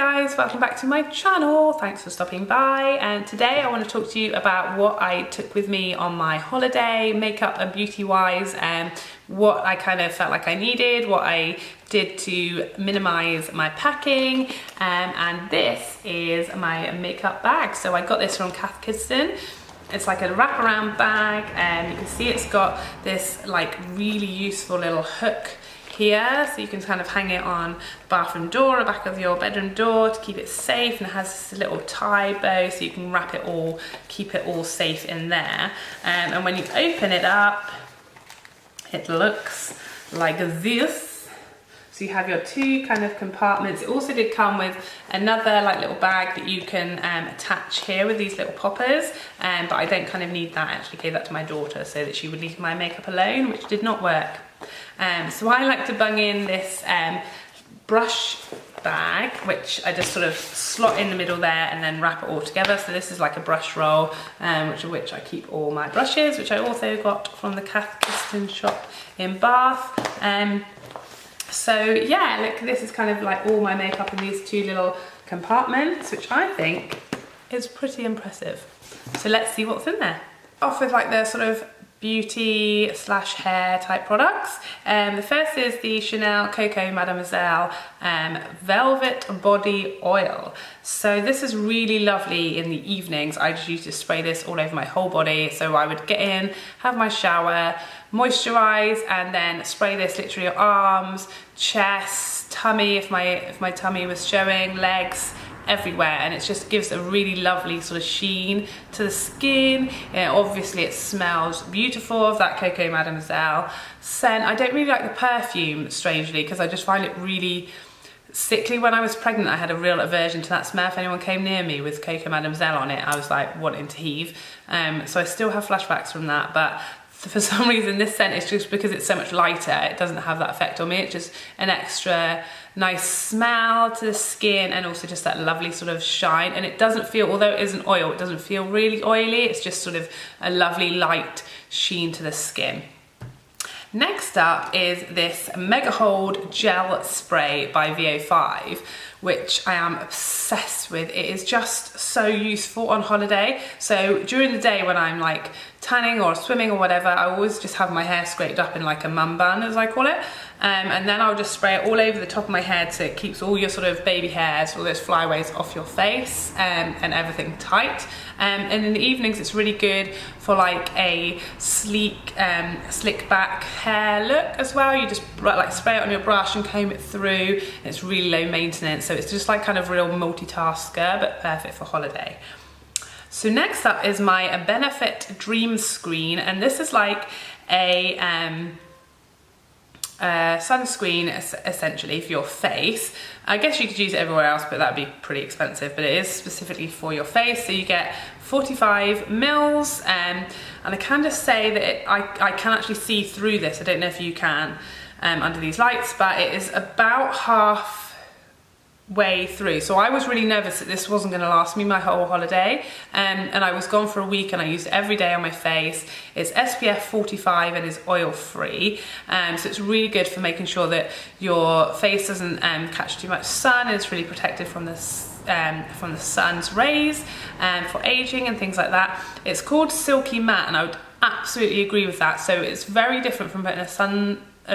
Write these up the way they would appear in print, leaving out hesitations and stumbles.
guys, welcome back to my channel. Thanks for stopping by, and today I want to talk to you about what I took with me on my holiday, makeup and beauty wise, and what I kind of felt like I needed, what I did to minimize my packing, and this is my makeup bag. So I got this from Cath Kidston. It's like a wraparound bag, and you can see it's got this like really useful little hook here, so you can kind of hang it on the bathroom door or back of your bedroom door to keep it safe, and it has this little tie bow so you can wrap it all, keep it all safe in there. And when you open it up, it looks like this. So you have your two kind of compartments. It also did come with another like little bag that you can attach here with these little poppers, but I don't kind of need that. I actually gave that to my daughter so that she would leave my makeup alone, which did not work. So I like to bung in this brush bag, which I just sort of slot in the middle there and then wrap it all together. So this is like a brush roll, which I keep all my brushes, which I also got from the Cath Kidston shop in Bath. So yeah, look, this is kind of like all my makeup in these two little compartments, which I think is pretty impressive. So let's see what's in there. Off with like the sort of beauty slash hair type products. The first is the Chanel Coco Mademoiselle Velvet Body Oil. So this is really lovely in the evenings. I just used to spray this all over my whole body. So I would get in, have my shower, moisturize, and then spray this literally your arms, chest, tummy if my tummy was showing, legs, everywhere, and it just gives a really lovely sort of sheen to the skin. Obviously it smells beautiful of that Coco Mademoiselle scent. I don't really like the perfume, strangely, because I just find it really sickly. When I was pregnant, I had a real aversion to that smell. If anyone came near me with Coco Mademoiselle on it, I was like wanting to heave. So I still have flashbacks from that, but for some reason this scent is just because it's so much lighter, it doesn't have that effect on me. It's just an extra nice smell to the skin, and also just that lovely sort of shine. And it doesn't feel, although it isn't oil, it doesn't feel really oily. It's just sort of a lovely light sheen to the skin. Next up is this Mega Hold Gel Spray by VO5, which I am obsessed with. It is just so useful on holiday. So during the day when I'm like tanning or swimming or whatever, I always just have my hair scraped up in like a mum bun, as I call it. And then I'll just spray it all over the top of my head so it keeps all your sort of baby hairs, all those flyaways off your face, and everything tight. And in the evenings it's really good for like a sleek, slick back hair look as well. You just like spray it on your brush and comb it through. It's really low maintenance, so it's just like kind of real multitasker, but perfect for holiday. So next up is my Benefit Dream Screen, and this is like a sunscreen essentially for your face. I guess you could use it everywhere else, but that'd be pretty expensive, but it is specifically for your face. So you get 45 mils, and I can just say that I can actually see through this. I don't know if you can under these lights, but it is about half way through. So I was really nervous that this wasn't going to last me my whole holiday, and I was gone for a week, and I used it every day on my face. It's SPF 45 and is oil free, so it's really good for making sure that your face doesn't catch too much sun, and it's really protected from the sun's rays, for aging and things like that. It's called Silky Matte, and I would absolutely agree with that. So it's very different from putting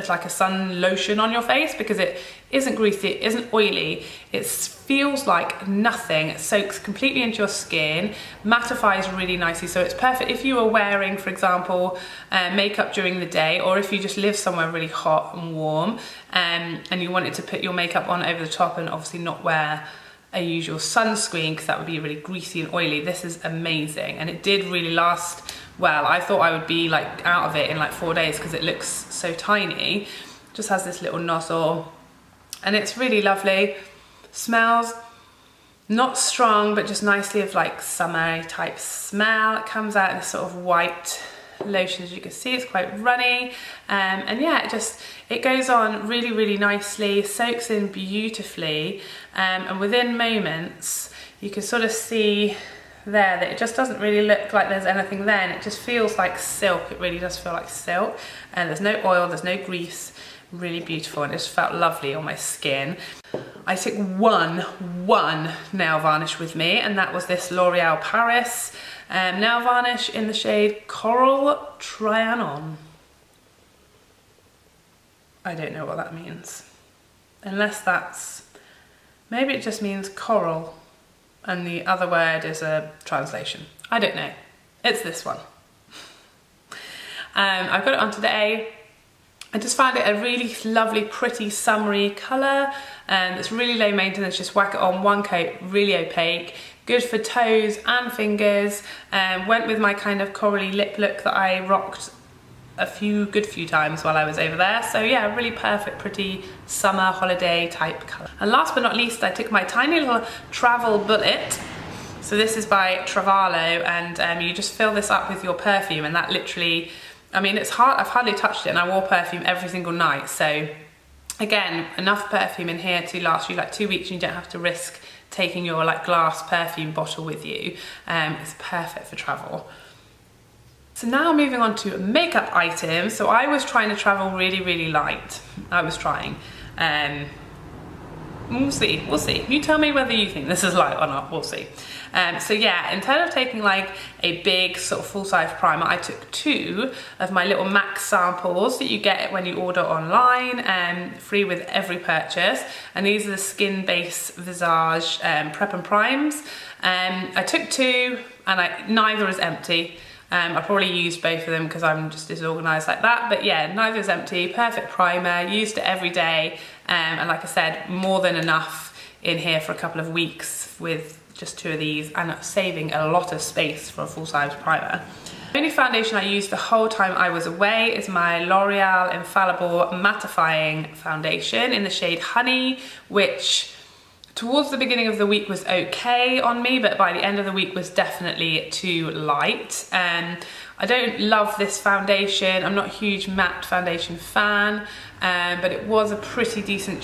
like a sun lotion on your face, because it isn't greasy, it isn't oily, it feels like nothing. It soaks completely into your skin, mattifies really nicely, so it's perfect if you are wearing, for example, makeup during the day, or if you just live somewhere really hot and warm, and you wanted to put your makeup on over the top and obviously not wear a usual sunscreen because that would be really greasy and oily. This is amazing, and it did really last well. I thought I would be like out of it in like 4 days because it looks so tiny. Just has this little nozzle, and it's really lovely. Smells not strong, but just nicely of like summer type smell. It comes out in this sort of white lotion, as you can see. It's quite runny, and yeah, it goes on really, really nicely, soaks in beautifully, and within moments you can sort of see there that it just doesn't really look like there's anything there, and it just feels like silk. It really does feel like silk, and there's no oil, there's no grease, Really beautiful, and it just felt lovely on my skin. I took one nail varnish with me, and that was this L'Oreal Paris nail varnish in the shade Coral Trianon. I don't know what that means. Unless that's, maybe it just means coral and the other word is a translation. I don't know. It's this one. I've got it on today. I just found it a really lovely, pretty, summery colour. It's really low maintenance, just whack it on, one coat, really opaque. Good for toes and fingers. Went with my kind of corally lip look that I rocked a good few times while I was over there. So yeah, really perfect, pretty summer holiday type colour. And last but not least, I took my tiny little travel bullet. So this is by Traveloo, and you just fill this up with your perfume, and that literally, I mean, it's hard, I've hardly touched it, and I wore perfume every single night. So again, enough perfume in here to last you like 2 weeks, and you don't have to risk taking your like glass perfume bottle with you. It's perfect for travel. So now moving on to makeup items. So I was trying to travel really, really light. I was trying. We'll see. You tell me whether you think this is light or not, we'll see. So yeah, instead of taking like a big sort of full-size primer, I took 2 of my little MAC samples that you get when you order online, free with every purchase. And these are the Skin Base Visage Prep and Primes. I took 2, and neither is empty. I probably used both of them because I'm just disorganized like that, but yeah, neither is empty. Perfect primer, used it every day, and like I said, more than enough in here for a couple of weeks with just 2 of these, and saving a lot of space for a full-size primer. The only foundation I used the whole time I was away is my L'Oreal Infallible Mattifying Foundation in the shade Honey, which towards the beginning of the week was okay on me, but by the end of the week was definitely too light. I don't love this foundation. I'm not a huge matte foundation fan, but it was a pretty decent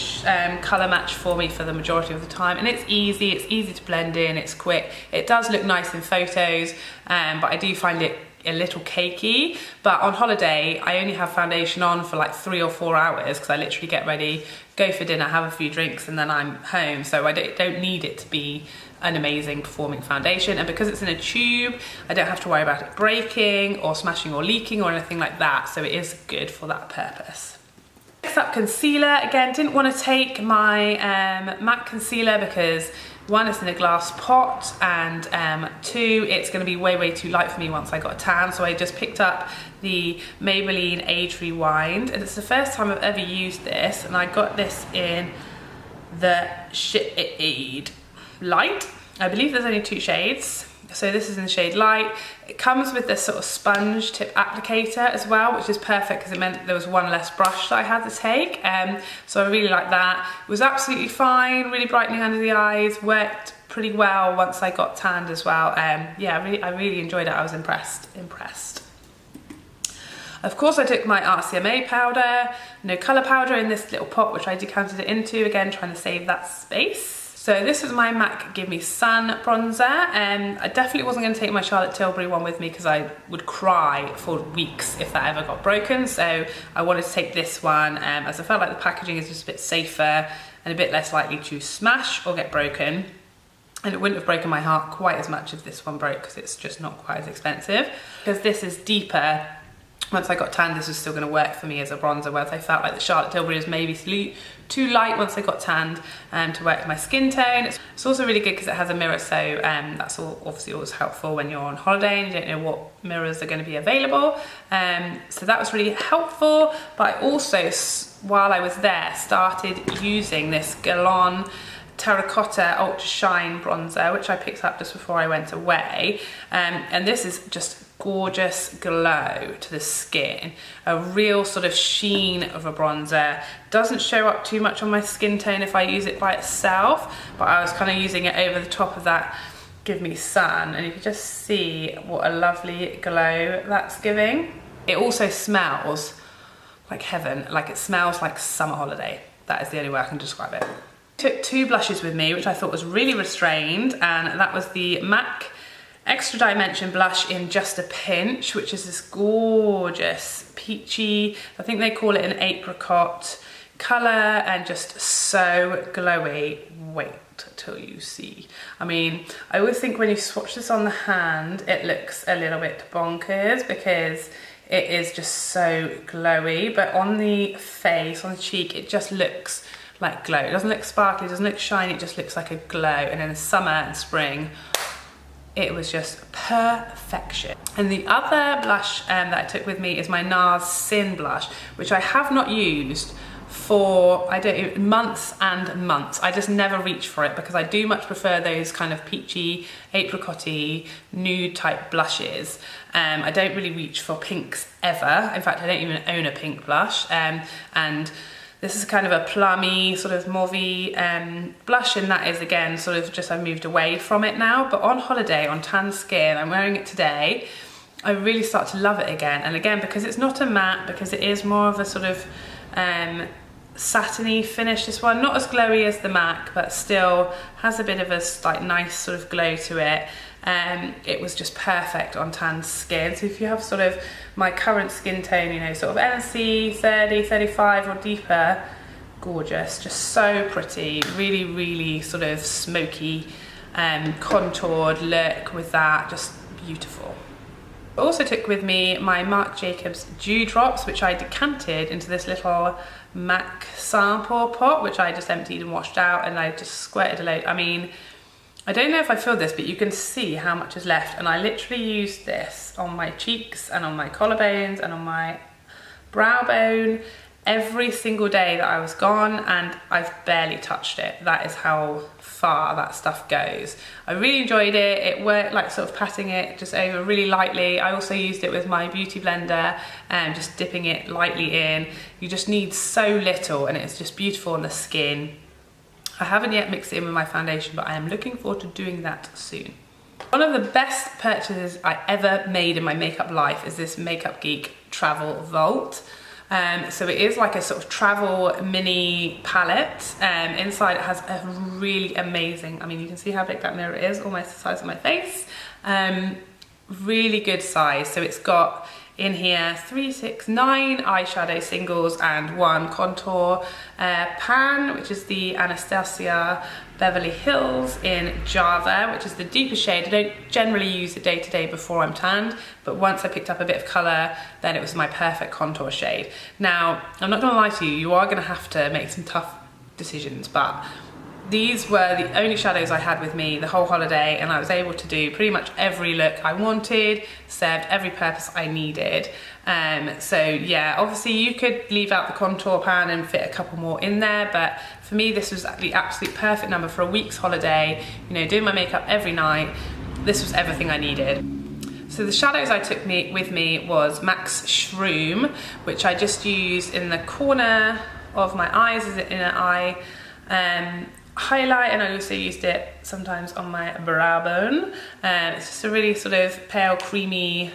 colour match for me for the majority of the time. And it's easy to blend in, it's quick. It does look nice in photos, but I do find it a little cakey. But on holiday, I only have foundation on for like 3 or 4 hours because I literally get ready, go for dinner, have a few drinks, and then I'm home. So I don't need it to be an amazing performing foundation. And because it's in a tube, I don't have to worry about it breaking or smashing or leaking or anything like that. So it is good for that purpose. Next up, concealer. Again, didn't want to take my MAC concealer because 1, it's in a glass pot, and 2, it's going to be way too light for me once I got a tan. So I just picked up the Maybelline Age Rewind, and it's the first time I've ever used this, and I got this in the shade Light. I believe there's only 2 shades. So this is in the shade Light. It comes with this sort of sponge tip applicator as well, which is perfect because it meant there was 1 less brush that I had to take. So I really like that. It was absolutely fine, really brightening under the eyes, worked pretty well once I got tanned as well. Yeah, I really enjoyed it. I was impressed. Of course, I took my RCMA powder, no colour powder in this little pot, which I decanted it into, again, trying to save that space. So this was my MAC Give Me Sun bronzer. I definitely wasn't going to take my Charlotte Tilbury one with me because I would cry for weeks if that ever got broken. So I wanted to take this one as I felt like the packaging is just a bit safer and a bit less likely to smash or get broken. And it wouldn't have broken my heart quite as much if this one broke because it's just not quite as expensive. Because this is deeper. Once I got tanned, this was still going to work for me as a bronzer, whereas I felt like the Charlotte Tilbury was maybe too light once I got tanned to work with my skin tone. It's also really good because it has a mirror, so that's obviously always helpful when you're on holiday and you don't know what mirrors are going to be available. So that was really helpful, but I also, while I was there, started using this Guerlain Terracotta Ultra Shine bronzer, which I picked up just before I went away. And this is just gorgeous glow to the skin, a real sort of sheen of a bronzer. Doesn't show up too much on my skin tone if I use it by itself, but I was kind of using it over the top of that Give Me Sun, and you can just see what a lovely glow that's giving. It also smells like heaven, like it smells like summer holiday. That is the only way I can describe it. Took 2 blushes with me, which I thought was really restrained, and that was the MAC Extra Dimension blush in Just a Pinch, which is this gorgeous peachy, I think they call it an apricot colour, and just so glowy. Wait till you see. I mean, I always think when you swatch this on the hand, it looks a little bit bonkers because it is just so glowy, but on the face, on the cheek, it just looks like glow. It doesn't look sparkly, it doesn't look shiny, it just looks like a glow. And in the summer and spring, it was just perfection. And the other blush that I took with me is my Nars Sin blush, which I have not used for months and months. I just never reach for it because I do much prefer those kind of peachy, apricot-y, nude type blushes. I don't really reach for pinks ever. In fact, I don't even own a pink blush. And this is kind of a plummy, sort of mauvey blush, and that is again sort of just, I've moved away from it now. But on holiday, on tan skin, I'm wearing it today, I really start to love it again. And again, because it's not a matte, because it is more of a sort of satiny finish, this one, not as glowy as the MAC, but still has a bit of a like nice sort of glow to it. It was just perfect on tan skin. So if you have sort of my current skin tone, you know, sort of NC 30, 35 or deeper, gorgeous, just so pretty, really, really sort of smoky, contoured look with that, just beautiful. I also took with me my Marc Jacobs Dew Drops, which I decanted into this little MAC sample pot, which I just emptied and washed out, and I just squirted a load. I mean, I don't know if I filled this, but you can see how much is left, and I literally used this on my cheeks and on my collarbones and on my brow bone every single day that I was gone, and I've barely touched it. That is how far that stuff goes. I really enjoyed it. It worked like sort of patting it just over really lightly. I also used it with my beauty blender and just dipping it lightly in. You just need so little and it's just beautiful on the skin. I haven't yet mixed it in with my foundation, but I am looking forward to doing that soon. One of the best purchases I ever made in my makeup life is this Makeup Geek Travel Vault. So it is like a sort of travel mini palette. Inside it has a really amazing, I mean, you can see how big that mirror is, almost the size of my face. Really good size. So it's got in here 3, 6, 9 eyeshadow singles and 1 contour pan, which is the Anastasia Beverly Hills in Java, which is the deeper shade. I don't generally use it day to day before I'm tanned, but once I picked up a bit of colour, then it was my perfect contour shade. Now, I'm not gonna lie to you, you are gonna have to make some tough decisions, but these were the only shadows I had with me the whole holiday, and I was able to do pretty much every look I wanted, served every purpose I needed. So yeah, obviously you could leave out the contour pan and fit a couple more in there, but for me this was the absolute perfect number for a week's holiday, you know, doing my makeup every night. This was everything I needed. So the shadows I took with me was MAC's Shroom, which I just used in the corner of my eyes as an inner eye highlight, and I also used it sometimes on my brow bone. It's just a really sort of pale, creamy,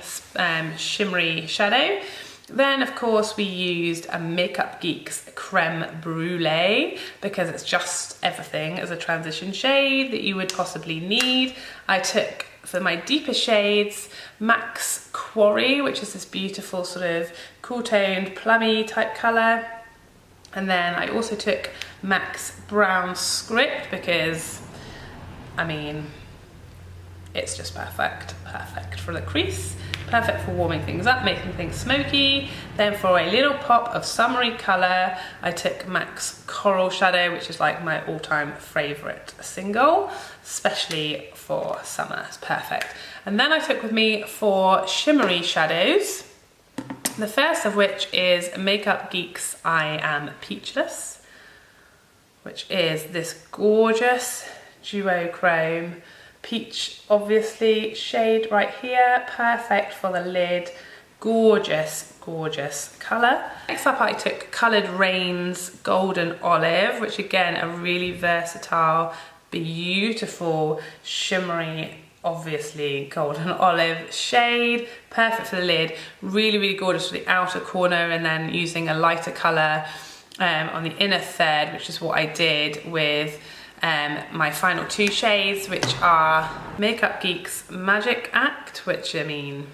shimmery shadow. Then of course we used a Makeup Geek's Creme Brulee because it's just everything as a transition shade that you would possibly need. I took, for my deeper shades, MAC's Quarry, which is this beautiful sort of cool toned, plummy type colour. And then I also took MAC's Brown Script because, I mean, it's just perfect. Perfect for the crease, perfect for warming things up, making things smoky. Then for a little pop of summery colour, I took MAC's Coral Shadow, which is like my all-time favourite single, especially for summer, it's perfect. And then I took with me for shimmery shadows, the first of which is Makeup Geek's I Am Peachless, which is this gorgeous duochrome peach, obviously, shade right here, perfect for the lid, gorgeous, gorgeous colour. Next up I took Coloured Raine's Golden Olive, which again, a really versatile, beautiful, shimmery, obviously golden olive shade, perfect for the lid, really, really gorgeous for the outer corner, and then using a lighter colour on the inner third, which is what I did with my final two shades, which are Makeup Geek's Magic Act, which, I mean,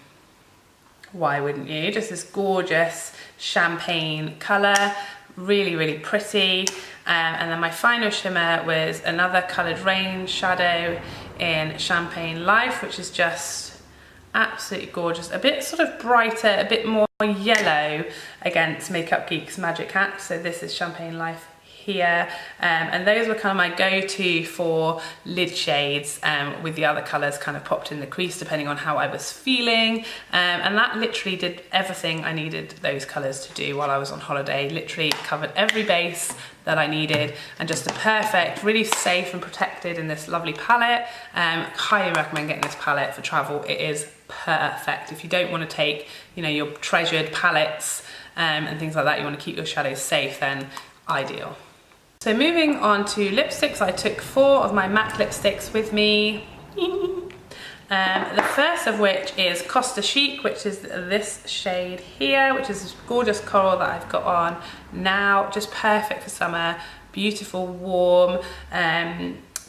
why wouldn't you? Just this gorgeous champagne colour, really, really pretty. And then my final shimmer was another coloured Raine shadow in Champagne Life, which is just absolutely gorgeous. A bit sort of brighter, a bit more yellow against Makeup Geek's Magic Act. So this is Champagne Life here, and those were kind of my go-to for lid shades, with the other colours kind of popped in the crease depending on how I was feeling, and that literally did everything I needed those colours to do while I was on holiday. Literally covered every base that I needed, and just a perfect, really safe and protected in this lovely palette. Highly recommend getting this palette for travel. It is perfect if you don't want to take, you know, your treasured palettes and things like that, you want to keep your shadows safe, then ideal. So moving on to lipsticks, I took 4 of my MAC lipsticks with me. The first of which is Costa Chic, which is this shade here, which is this gorgeous coral that I've got on now. Just perfect for summer, beautiful, warm,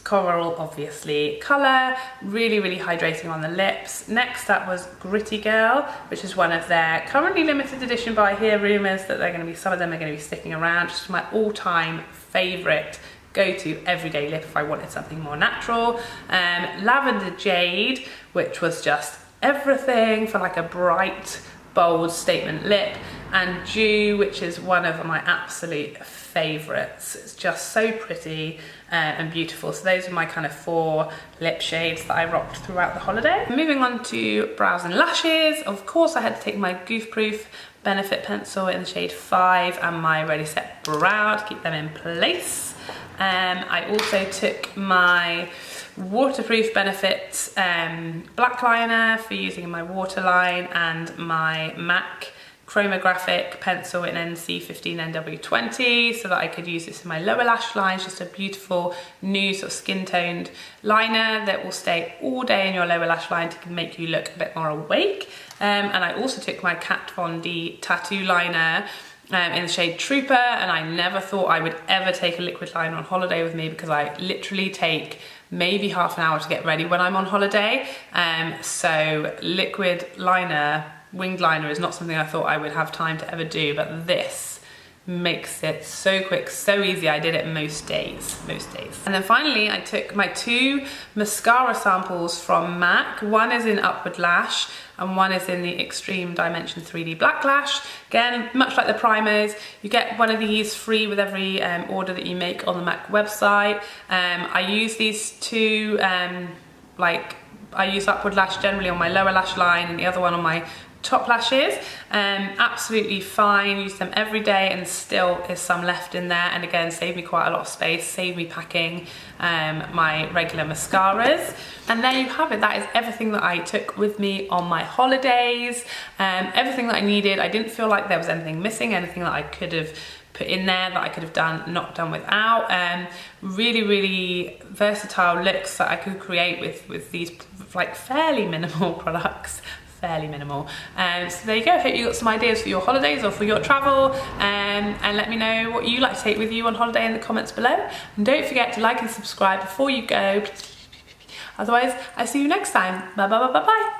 coral, obviously, colour, really, really hydrating on the lips. Next up was Gritty Girl, which is one of their currently limited edition, but I hear rumours that they're going to be, some of them are going to be sticking around. Just my all-time favourite go-to everyday lip if I wanted something more natural. Lavender Jade, which was just everything for like a bright, bold statement lip. And Dew, which is one of my absolute favourites. It's just so pretty and beautiful. So those are my kind of 4 lip shades that I rocked throughout the holiday. Moving on to brows and lashes, of course I had to take my Goof Proof Benefit pencil in the shade 5 and my Ready Set Brow to keep them in place. I also took my Waterproof Benefit black liner for using in my waterline, and my MAC Chromographic pencil in NC15NW20 so that I could use this in my lower lash lines. Just a beautiful new sort of skin toned liner that will stay all day in your lower lash line to make you look a bit more awake. And I also took my Kat Von D tattoo liner in the shade Trooper, and I never thought I would ever take a liquid liner on holiday with me, because I literally take maybe half an hour to get ready when I'm on holiday. So liquid liner, winged liner, is not something I thought I would have time to ever do, but this makes it so quick, so easy. I did it most days. And then finally I took my 2 mascara samples from MAC. One is in Upward Lash and one is in the Extreme Dimension 3D Black Lash. Again, much like the primers, you get one of these free with every order that you make on the MAC website. I use these 2, I use Upward Lash generally on my lower lash line and the other one on my top lashes. Absolutely fine, use them every day, and still is some left in there, and again saved me quite a lot of space, saved me packing my regular mascaras. And there you have it. That is everything that I took with me on my holidays, everything that I needed. I didn't feel like there was anything missing, anything that I could have put in there that I could have not done without. Really, really versatile looks that I could create with these like fairly minimal products. Fairly minimal. So there you go. Hope you got some ideas for your holidays or for your travel, and let me know what you like to take with you on holiday in the comments below. And don't forget to like and subscribe before you go. Otherwise, I'll see you next time. Bye bye bye bye bye.